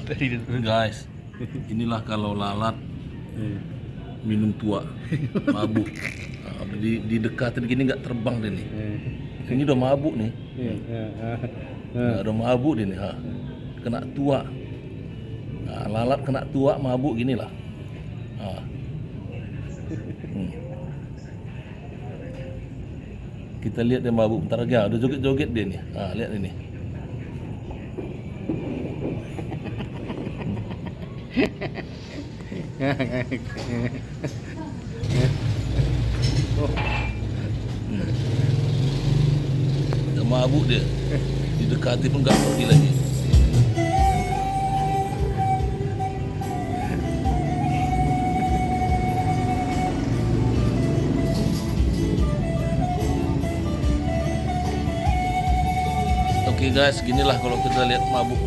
Guys, inilah kalau lalat minum tua, mabuk. Nah, didekatin gini nggak terbang deh nih. Ini udah mabuk nih. Nah, udah mabuk deh nih. Ha. Kena tua. Nah, lalat kena tua, mabuk gini lah. Nah. Kita lihat dia mabuk bentar lagi. Udah joget-joget dia nih. Nah, lihat ini. Udah mabuk dia. Didekati pun gak pergi lagi. Oke guys, ginilah kalau kita lihat mabuk